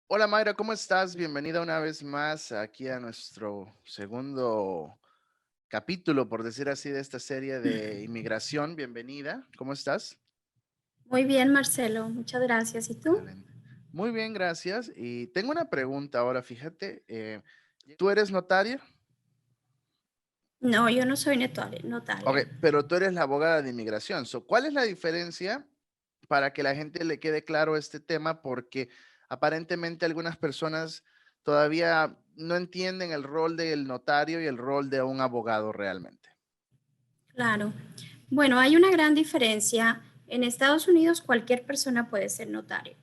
Hola Mayra, ¿cómo estás? Bienvenida una vez más aquí a nuestro segundo capítulo, por decir así, de esta serie de inmigración. Bienvenida, ¿cómo estás? Muy bien, Marcelo, muchas gracias. ¿Y tú? Excelente. Muy bien, gracias. Y tengo una pregunta ahora, fíjate, ¿tú eres notaria? No, yo no soy Ok, notaria. pero tú eres la abogada de inmigración. ¿Cuál es la diferencia para que la gente le quede claro este tema? Porque aparentemente algunas personas todavía no entienden el rol del notario y el rol de un abogado realmente. Claro. Bueno, hay una gran diferencia. En Estados Unidos cualquier persona puede ser notario.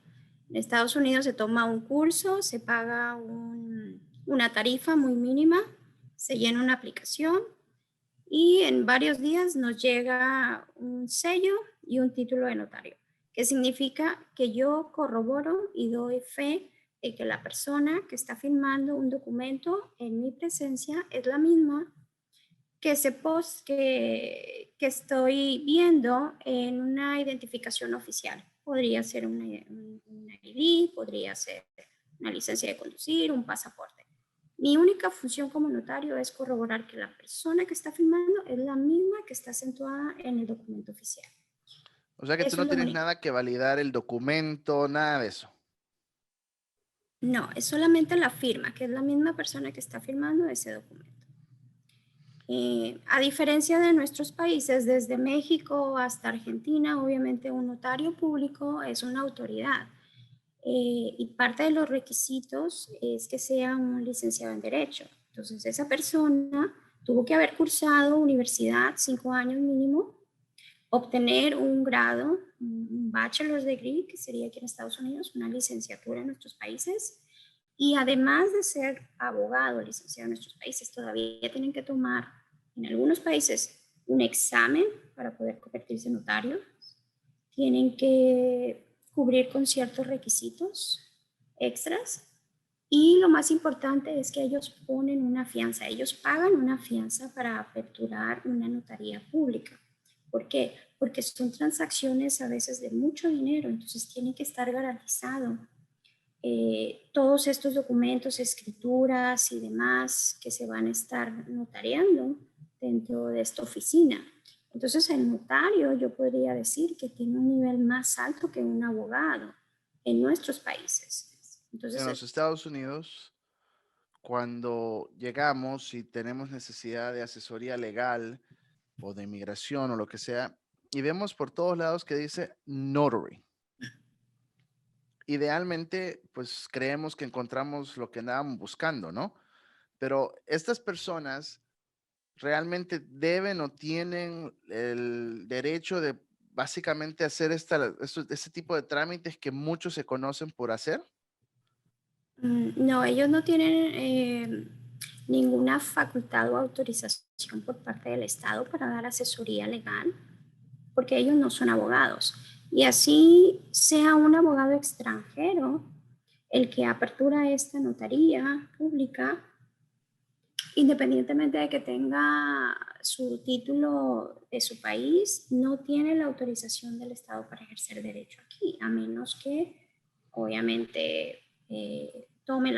En Estados Unidos se toma un curso, se paga una tarifa muy mínima, se llena una aplicación y en varios días nos llega un sello y un título de notario, que significa que yo corroboro y doy fe de que la persona que está firmando un documento en mi presencia es la misma que estoy viendo en una identificación oficial. Podría ser un ID, podría ser una licencia de conducir, un pasaporte. Mi única función como notario es corroborar que la persona que está firmando es la misma que está acentuada en el documento oficial. O sea que tú Eso es no lo tienes único. nada que validar el documento, nada de eso. No, es solamente la firma, que es la misma persona que está firmando ese documento. A diferencia de nuestros países, desde México hasta Argentina, obviamente un notario público es una autoridad. Y parte de los requisitos es que sea un licenciado en Derecho. Entonces, esa persona tuvo que haber cursado universidad 5 años mínimo, obtener un grado, un bachelor's degree, que sería aquí en Estados Unidos, una licenciatura en nuestros países. Y además de ser abogado, licenciado en nuestros países, todavía tienen que tomar en algunos países un examen para poder convertirse en notario. Tienen que cubrir con ciertos requisitos extras. Y lo más importante es que ellos ponen una fianza, ellos pagan una fianza para aperturar una notaría pública. ¿Por qué? Porque son transacciones a veces de mucho dinero, entonces tiene que estar garantizado todos estos documentos, escrituras y demás que se van a estar notariando dentro de esta oficina. Entonces el notario yo podría decir que tiene un nivel más alto que un abogado en nuestros países. En Entonces, los Estados Unidos, cuando llegamos y tenemos necesidad de asesoría legal o de inmigración o lo que sea, y vemos por todos lados que dice notary. Idealmente, pues creemos que encontramos lo que andábamos buscando, ¿no? Pero estas personas realmente deben o tienen el derecho de básicamente hacer este tipo de trámites que muchos se conocen por hacer. no, ellos no tienen ninguna facultad o autorización por parte del Estado para dar asesoría legal, porque ellos no son abogados. Y así sea un abogado extranjero el que apertura esta notaría pública, independientemente de que tenga su título de su país, no tiene la autorización del Estado para ejercer derecho aquí, a menos que obviamente tome el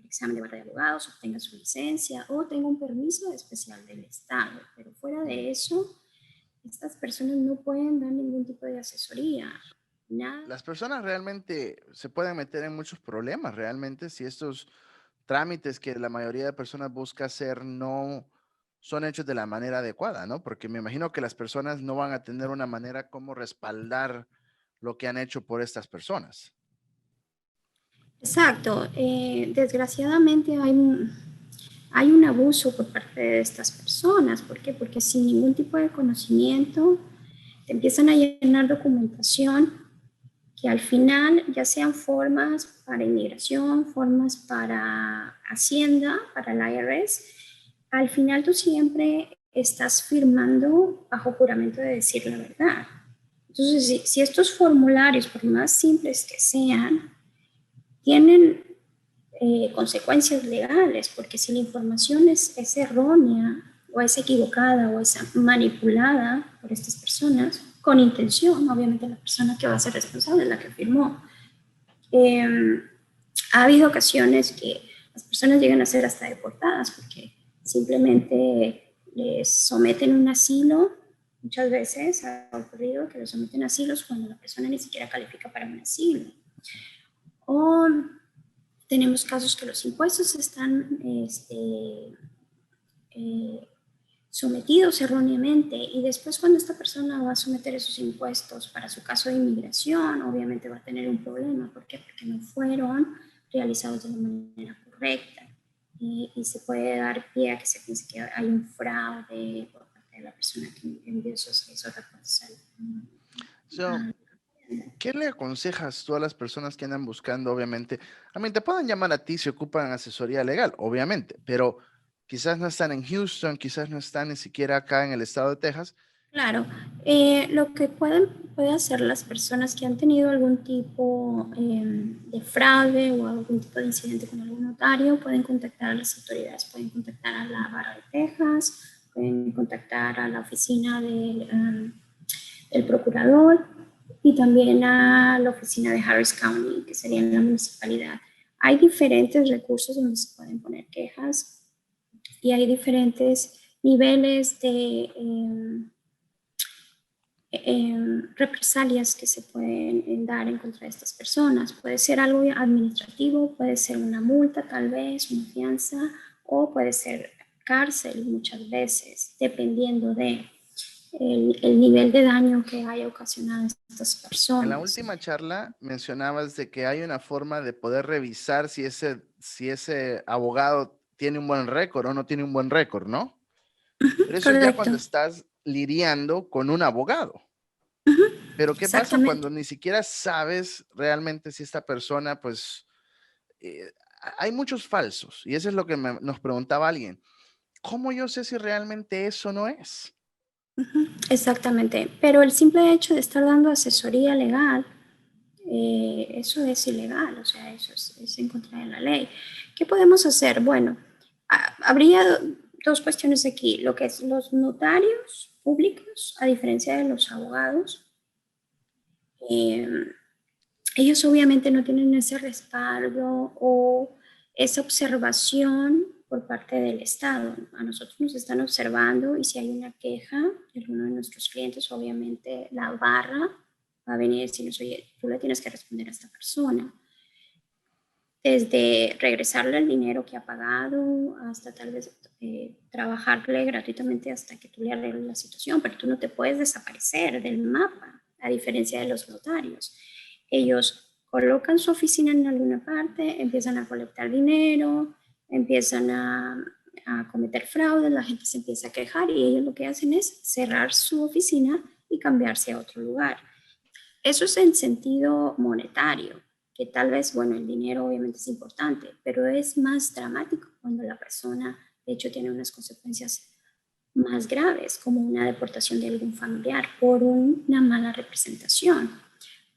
examen de barra de abogados, obtenga su licencia o tenga un permiso especial del Estado. Pero fuera Mm. de eso, estas personas no pueden dar ningún tipo de asesoría, nada. Las personas realmente se pueden meter en muchos problemas, realmente, si estos trámites que la mayoría de personas busca hacer no son hechos de la manera adecuada, ¿no? Porque me imagino que las personas no van a tener una manera como respaldar lo que han hecho por estas personas. Exacto. Desgraciadamente hay un abuso por parte de estas personas. ¿Por qué? Porque sin ningún tipo de conocimiento te empiezan a llenar documentación que al final ya sean formas para inmigración, formas para Hacienda, para el IRS. Al final tú siempre estás firmando bajo juramento de decir la verdad. Entonces, si estos formularios, por más simples que sean, tienen consecuencias legales, porque si la información es errónea o es equivocada o es manipulada por estas personas, con intención, obviamente la persona que va a ser responsable es la que firmó, Ha habido ocasiones que las personas llegan a ser hasta deportadas porque simplemente les someten a un asilo. Muchas veces ha ocurrido que los someten a asilos cuando la persona ni siquiera califica para un asilo. O tenemos casos que los impuestos están sometidos erróneamente y después cuando esta persona va a someter esos impuestos para su caso de inmigración, obviamente va a tener un problema. ¿Por qué? Porque no fueron realizados de la manera correcta y se puede dar pie a que se piense que hay un fraude por parte de la persona que envió esos reportes ¿Qué le aconsejas tú a las personas que andan buscando, obviamente? Te pueden llamar a ti si ocupan asesoría legal, obviamente, pero quizás no están en Houston, quizás no están ni siquiera acá en el estado de Texas. Claro, lo que pueden hacer las personas que han tenido algún tipo de fraude o algún tipo de incidente con algún notario, pueden contactar a las autoridades, pueden contactar a la Barra de Texas, pueden contactar a la oficina del procurador y también a la oficina de Harris County, que sería en la municipalidad. Hay diferentes recursos donde se pueden poner quejas y hay diferentes niveles de represalias que se pueden dar en contra de estas personas. Puede ser algo administrativo, puede ser una multa tal vez, una fianza, o puede ser cárcel muchas veces, dependiendo de el nivel de daño que haya ocasionado a estas personas. En la última charla mencionabas de que hay una forma de poder revisar si ese abogado tiene un buen récord o no tiene un buen récord, ¿no? Pero eso ya cuando estás lidiando con un abogado. Pero ¿qué pasa cuando ni siquiera sabes realmente si esta persona, pues, hay muchos falsos? Y eso es lo que nos preguntaba alguien. ¿Cómo yo sé si realmente eso no es? Exactamente, pero el simple hecho de estar dando asesoría legal, eso es ilegal, o sea, eso es en contra de la ley. ¿Qué podemos hacer? Bueno, habría dos cuestiones aquí, lo que es los notarios públicos, a diferencia de los abogados, ellos obviamente no tienen ese respaldo o esa observación por parte del Estado. A nosotros nos están observando y si hay una queja de alguno de nuestros clientes, obviamente la barra va a venir y decirnos, oye, tú le tienes que responder a esta persona. Desde regresarle el dinero que ha pagado hasta tal vez trabajarle gratuitamente hasta que tú le arregles la situación, pero tú no te puedes desaparecer del mapa, a diferencia de los notarios. Ellos colocan su oficina en alguna parte, empiezan a colectar dinero, empiezan a cometer fraude, la gente se empieza a quejar y ellos lo que hacen es cerrar su oficina y cambiarse a otro lugar. Eso es en sentido monetario, que tal vez, bueno, el dinero obviamente es importante, pero es más dramático cuando la persona, de hecho, tiene unas consecuencias más graves, como una deportación de algún familiar por una mala representación.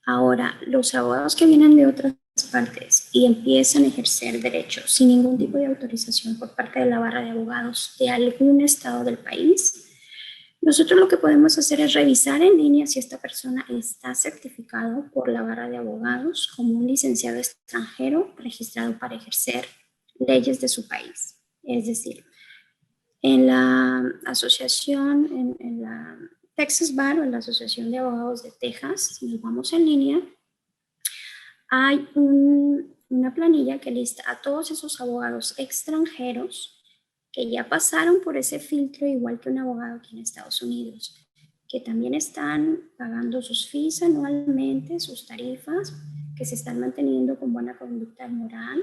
Ahora, los abogados que vienen de otras partes y empiezan a ejercer derechos sin ningún tipo de autorización por parte de la barra de abogados de algún estado del país, nosotros lo que podemos hacer es revisar en línea si esta persona está certificado por la barra de abogados como un licenciado extranjero registrado para ejercer leyes de su país. Es decir, en la asociación, en la Texas Bar o en la Asociación de Abogados de Texas, si nos vamos en línea, hay una planilla que lista a todos esos abogados extranjeros que ya pasaron por ese filtro igual que un abogado aquí en Estados Unidos, que también están pagando sus fees anualmente, sus tarifas, que se están manteniendo con buena conducta moral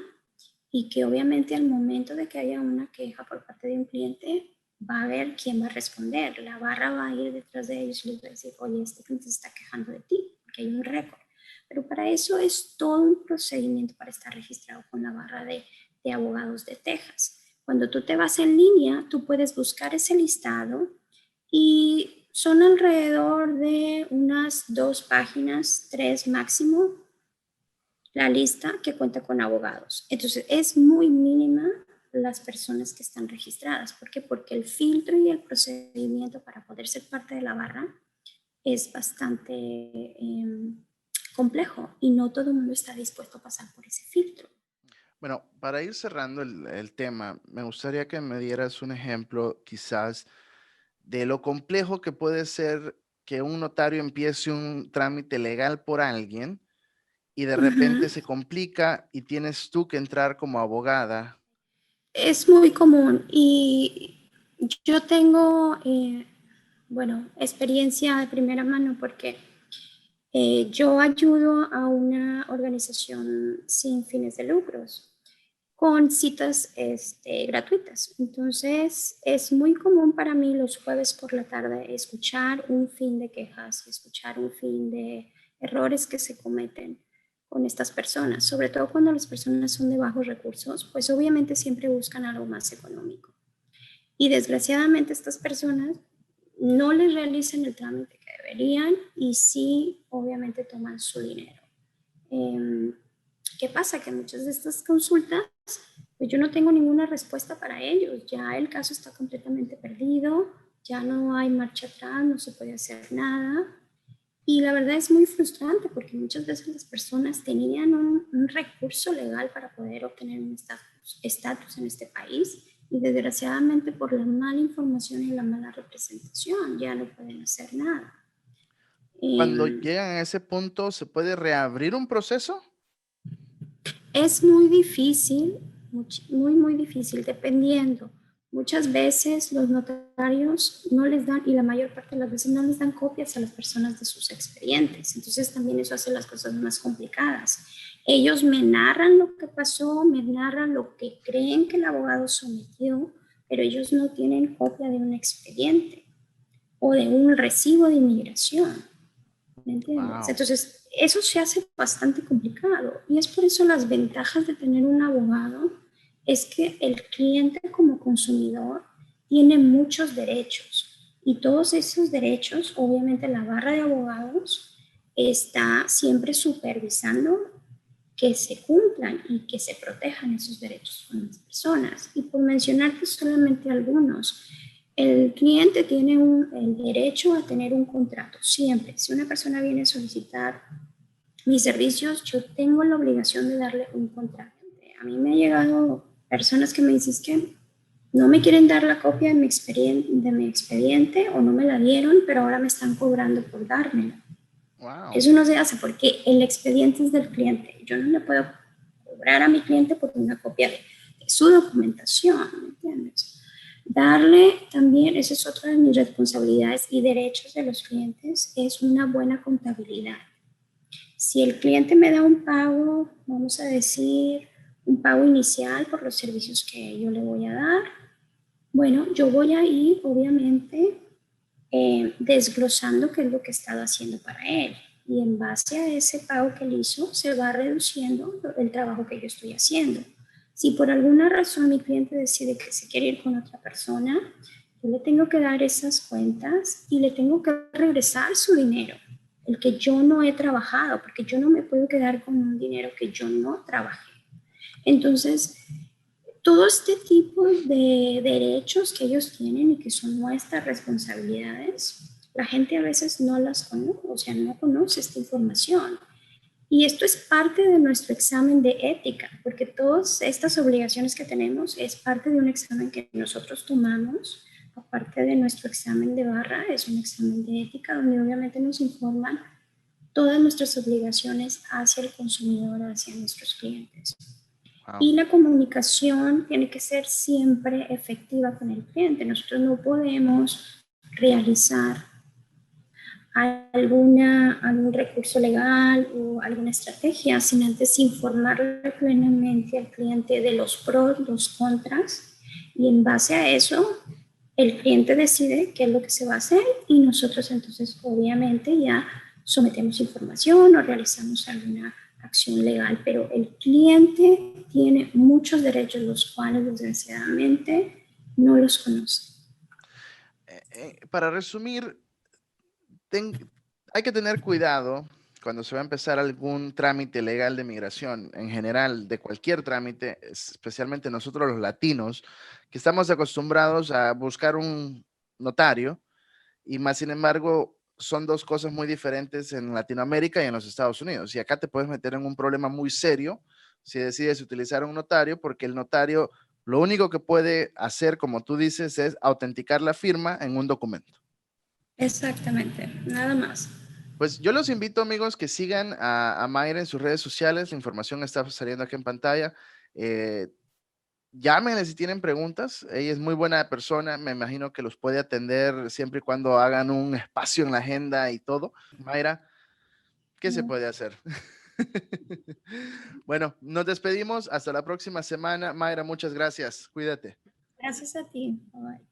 y que obviamente al momento de que haya una queja por parte de un cliente, va a ver quién va a responder. La barra va a ir detrás de ellos y les va a decir, oye, este cliente se está quejando de ti, porque hay un récord. Pero para eso es todo un procedimiento para estar registrado con la barra de abogados de Texas. Cuando tú te vas en línea, tú puedes buscar ese listado y son alrededor de unas 2 páginas, 3 máximo, la lista que cuenta con abogados. Entonces, es muy mínima las personas que están registradas. ¿Por qué? Porque el filtro y el procedimiento para poder ser parte de la barra es bastante complejo y no todo el mundo está dispuesto a pasar por ese filtro. Bueno, para ir cerrando el tema, me gustaría que me dieras un ejemplo quizás de lo complejo que puede ser que un notario empiece un trámite legal por alguien y de repente Ujú. se complica y tienes tú que entrar como abogada. Es muy común y yo tengo, bueno, experiencia de primera mano porque yo ayudo a una organización sin fines de lucros con citas gratuitas. Entonces, es muy común para mí los jueves por la tarde escuchar un fin de quejas, escuchar un fin de errores que se cometen con estas personas, sobre todo cuando las personas son de bajos recursos, pues obviamente siempre buscan algo más económico. Y desgraciadamente estas personas no les realizan el trámite que deberían y sí, obviamente toman su dinero. Eh, ¿Qué pasa? Que muchas de estas consultas, pues yo no tengo ninguna respuesta para ellos. Ya el caso está completamente perdido, ya no hay marcha atrás, no se puede hacer nada. Y la verdad es muy frustrante porque muchas veces las personas tenían un recurso legal para poder obtener un estatus en este país y desgraciadamente por la mala información y la mala representación ya no pueden hacer nada. Cuando Eh, llegan a ese punto, ¿se puede reabrir un proceso? Es muy difícil, muy difícil, dependiendo. Muchas veces los notarios no les dan, y la mayor parte de las veces no les dan copias a las personas de sus expedientes. Entonces también eso hace las cosas más complicadas. Ellos me narran lo que pasó, me narran lo que creen que el abogado sometió, pero ellos no tienen copia de un expediente o de un recibo de inmigración. ¿Me entiendes? Wow. Entonces, eso se hace bastante complicado y es por eso las ventajas de tener un abogado es que el cliente como consumidor tiene muchos derechos y todos esos derechos, obviamente la barra de abogados está siempre supervisando que se cumplan y que se protejan esos derechos con las personas. Y por mencionarte solamente algunos, el cliente tiene el derecho a tener un contrato siempre. Si una persona viene a solicitar mis servicios, yo tengo la obligación de darle un contrato. A mí me ha llegado personas que me dicen que no me quieren dar la copia de mi expediente o no me la dieron, pero ahora me están cobrando por dármela. Wow. Eso no se hace porque el expediente es del cliente. Yo no le puedo cobrar a mi cliente por una copia de su documentación, ¿me entiendes? Darle también, esa es otra de mis responsabilidades y derechos de los clientes, es una buena contabilidad. Si el cliente me da un pago, vamos a decir, un pago inicial por los servicios que yo le voy a dar, bueno, yo voy a ir, obviamente, desglosando qué es lo que he estado haciendo para él. Y en base a ese pago que él hizo, se va reduciendo el trabajo que yo estoy haciendo. Si por alguna razón mi cliente decide que se quiere ir con otra persona, yo le tengo que dar esas cuentas y le tengo que regresar su dinero, el que yo no he trabajado, porque yo no me puedo quedar con un dinero que yo no trabajé. Entonces, todo este tipo de derechos que ellos tienen y que son nuestras responsabilidades, la gente a veces no las conoce, o sea, no conoce esta información. Y esto es parte de nuestro examen de ética, porque todas estas obligaciones que tenemos es parte de un examen que nosotros tomamos, aparte de nuestro examen de barra, es un examen de ética donde obviamente nos informan todas nuestras obligaciones hacia el consumidor, hacia nuestros clientes. Wow. Y la comunicación tiene que ser siempre efectiva con el cliente. Nosotros no podemos realizar algún recurso legal o alguna estrategia sin antes informarle plenamente al cliente de los pros, los contras, y en base a eso el cliente decide qué es lo que se va a hacer y nosotros entonces obviamente ya sometemos información o realizamos alguna acción legal, pero el cliente tiene muchos derechos los cuales desgraciadamente no los conoce. Para resumir, ten- hay que tener cuidado cuando se va a empezar algún trámite legal de migración, en general, de cualquier trámite, especialmente nosotros los latinos, que estamos acostumbrados a buscar un notario y más sin embargo, son dos cosas muy diferentes en Latinoamérica y en los Estados Unidos. Y acá te puedes meter en un problema muy serio si decides utilizar un notario, porque el notario lo único que puede hacer, como tú dices, es autenticar la firma en un documento. Exactamente, nada más. Pues yo los invito, amigos, que sigan a Mayra en sus redes sociales. La información está saliendo aquí en pantalla. Eh, Llámenle si tienen preguntas. Ella es muy buena persona. Me imagino que los puede atender siempre y cuando hagan un espacio en la agenda y todo. Mayra, ¿qué se puede hacer? Bueno, nos despedimos. Hasta la próxima semana. Mayra, muchas gracias. Cuídate. Gracias a ti. Bye.